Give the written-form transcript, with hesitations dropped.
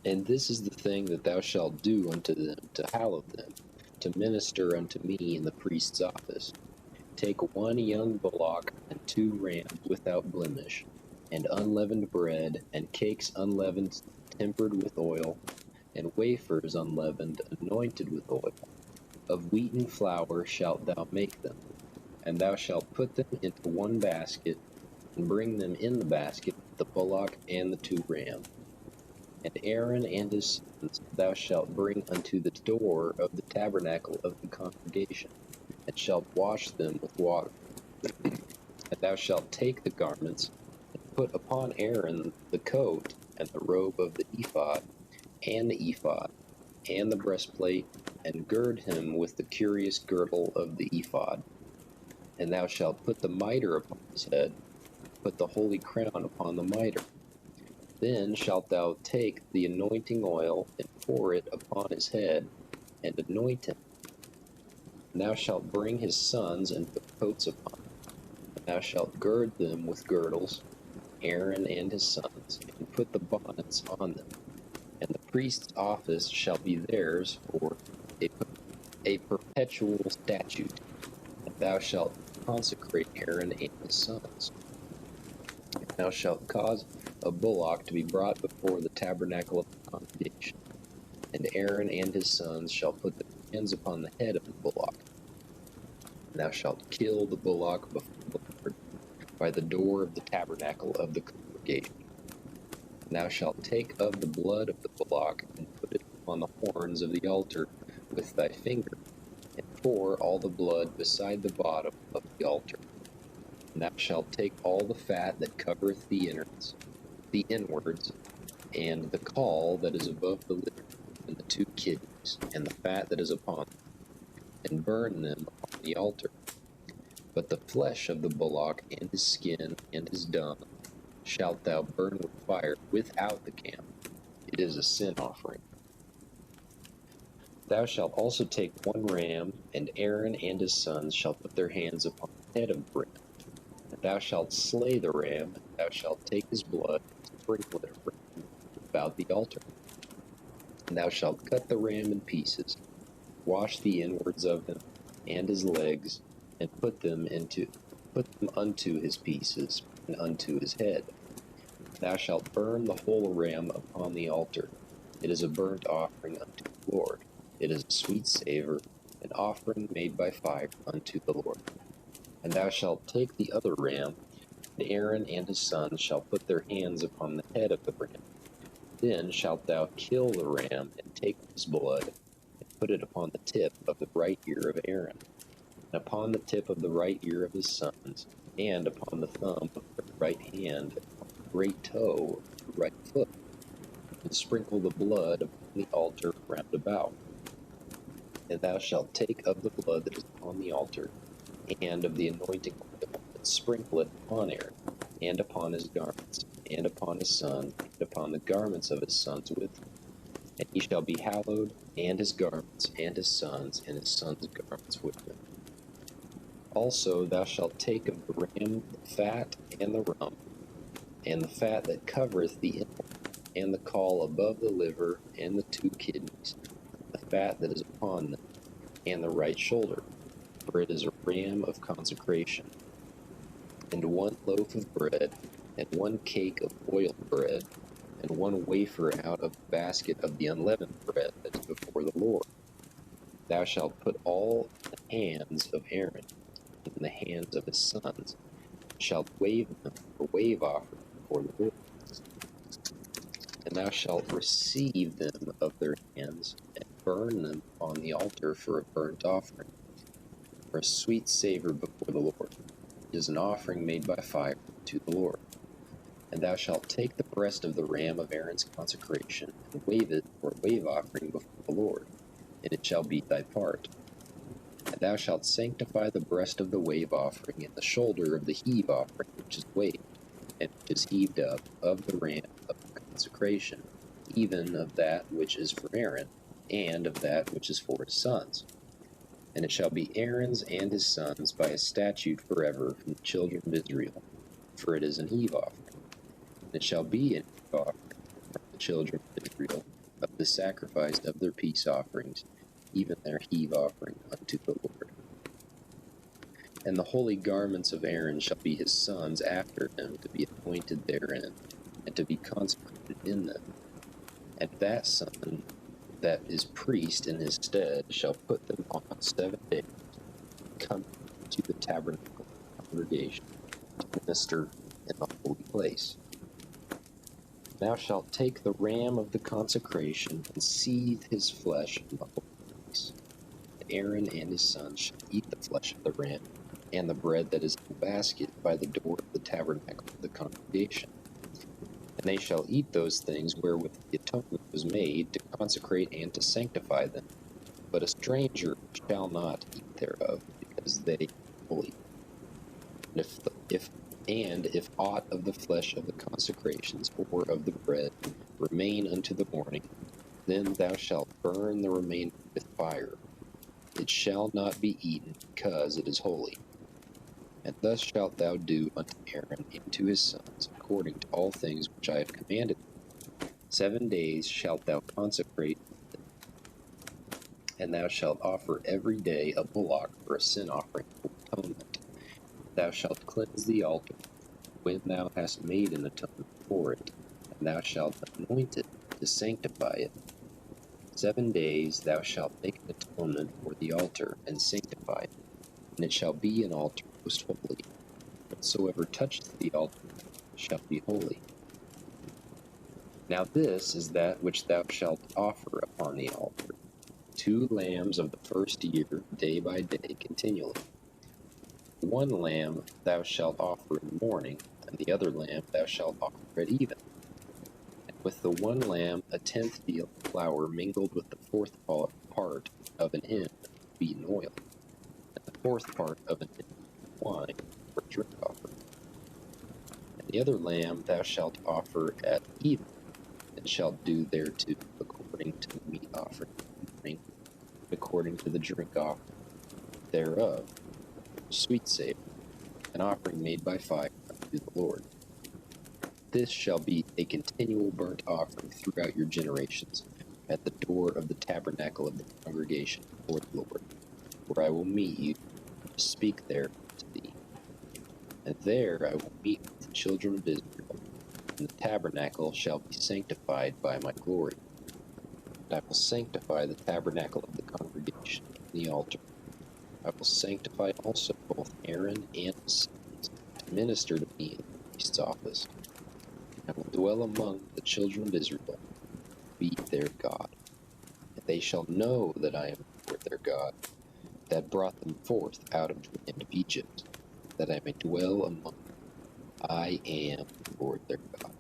And this is the thing that thou shalt do unto them, to hallow them, to minister unto me in the priest's office. Take 1 young bullock and 2 rams without blemish, and unleavened bread, and cakes unleavened, tempered with oil, and wafers unleavened, anointed with oil. Of wheaten flour shalt thou make them, and thou shalt put them into 1 basket, and bring them in the basket, the bullock and the 2 rams. And Aaron and his sons thou shalt bring unto the door of the tabernacle of the congregation, and shalt wash them with water. And thou shalt take the garments, and put upon Aaron the coat, and the robe of the ephod, and the breastplate, and gird him with the curious girdle of the ephod. And thou shalt put the mitre upon his head, put the holy crown upon the mitre. Then shalt thou take the anointing oil, and pour it upon his head, and anoint him. And thou shalt bring his sons, and put coats upon them. And thou shalt gird them with girdles, Aaron and his sons, and put the bonnets on them. And the priest's office shall be theirs for a perpetual statute. And thou shalt consecrate Aaron and his sons. And thou shalt cause a bullock to be brought before the tabernacle of the congregation. And Aaron and his sons shall put their hands upon the head of the bullock. And thou shalt kill the bullock before the Lord by the door of the tabernacle of the congregation. And thou shalt take of the blood of the bullock, and put it upon the horns of the altar with thy finger, and pour all the blood beside the bottom of the altar. And thou shalt take all the fat that covereth the inwards, and the caul that is above the liver, and the 2 kidneys, and the fat that is upon them, and burn them upon the altar. But the flesh of the bullock, and his skin, and his dung, shalt thou burn with fire without the camp. It is a sin offering. Thou shalt also take 1 ram, and Aaron and his sons shall put their hands upon the head of the ram. And thou shalt slay the ram, and thou shalt take his blood, and sprinkle it about the altar. And thou shalt cut the ram in pieces, wash the inwards of him, and his legs, and put them unto his pieces, and unto his head. Thou shalt burn the whole ram upon the altar. It is a burnt offering unto the Lord. It is a sweet savor, an offering made by fire unto the Lord. And thou shalt take the other ram, and Aaron and his sons shall put their hands upon the head of the ram. Then shalt thou kill the ram, and take his blood, and put it upon the tip of the right ear of Aaron, and upon the tip of the right ear of his sons, and upon the thumb of their right hand, and upon the great toe of the right foot, and sprinkle the blood upon the altar round about. And thou shalt take of the blood that is upon the altar, and of the anointing oil, and sprinkle it upon Aaron, and upon his garments, and upon his sons, and upon the garments of his sons with him. And he shall be hallowed, and his garments, and his sons' garments with him. Also thou shalt take of the ram the fat and the rump, and the fat that covereth the inward, and the caul above the liver, and the 2 kidneys, the fat that is upon them, and the right shoulder, for it is a ram of consecration. And 1 loaf of bread, and 1 cake of boiled bread, and 1 wafer out of the basket of the unleavened bread that is before the Lord. Thou shalt put all in the hands of Aaron, and in the hands of his sons, and shalt wave them for wave offering before the Lord. And thou shalt receive them of their hands, and burn them on the altar for a burnt offering, for a sweet savor before the Lord. It is an offering made by fire to the Lord. And thou shalt take the breast of the ram of Aaron's consecration, and wave it for a wave offering before the Lord, and it shall be thy part. And thou shalt sanctify the breast of the wave offering, and the shoulder of the heave offering which is waved, and which is heaved up, of the ram of the consecration, even of that which is for Aaron, and of that which is for his sons. And it shall be Aaron's and his sons by a statute forever from the children of Israel, for it is an heave offering. And it shall be an heave offering from the children of Israel, of the sacrifice of their peace offerings, even their heave offering unto the Lord. And the holy garments of Aaron shall be his sons after him, to be appointed therein, and to be consecrated in them. And that son that is priest in his stead shall put them on 7 days, come to the tabernacle of the congregation, to minister in the holy place. Thou shalt take the ram of the consecration, and seethe his flesh in the holy place. And Aaron and his sons shall eat the flesh of the ram, and the bread that is in the basket by the door of the tabernacle of the congregation. And they shall eat those things wherewith the atonement was made, to consecrate and to sanctify them. But a stranger shall not eat thereof, because they are holy. And if aught of the flesh of the consecrations or of the bread remain unto the morning, then thou shalt burn the remainder with fire. It shall not be eaten, because it is holy. And thus shalt thou do unto Aaron and to his sons, according to all things which I have commanded thee. 7 days shalt thou consecrate them, and thou shalt offer every day a bullock for a sin offering for atonement. Thou shalt cleanse the altar when thou hast made an atonement for it, and thou shalt anoint it to sanctify it. 7 days thou shalt make an atonement for the altar, and sanctify it, and it shall be an altar most holy. Whatsoever toucheth the altar shall be holy. Now this is that which thou shalt offer upon the altar: 2 lambs of the first year, day by day, continually. 1 lamb thou shalt offer in the morning, and the other lamb thou shalt offer at even. And with the 1 lamb 1/10 deal of flour mingled with the 4th part of an hin of beaten oil, and the 4th part of an hin of wine for a drink offering. And the other lamb thou shalt offer at even, and shalt do thereto according to the meat offering of the morning, according to the drink offering thereof, sweet savor, an offering made by fire unto the Lord. This shall be a continual burnt offering throughout your generations, at the door of the tabernacle of the congregation before the Lord, where I will meet you, to speak there to thee. And there I will meet with the children of Israel, and the tabernacle shall be sanctified by my glory. And I will sanctify the tabernacle of the congregation and the altar. I will sanctify also both Aaron and his sons, to minister to me in the priest's office. I will dwell among the children of Israel, be their God. And they shall know that I am the Lord their God, that brought them forth out of the land of Egypt, that I may dwell among them. I am the Lord their God.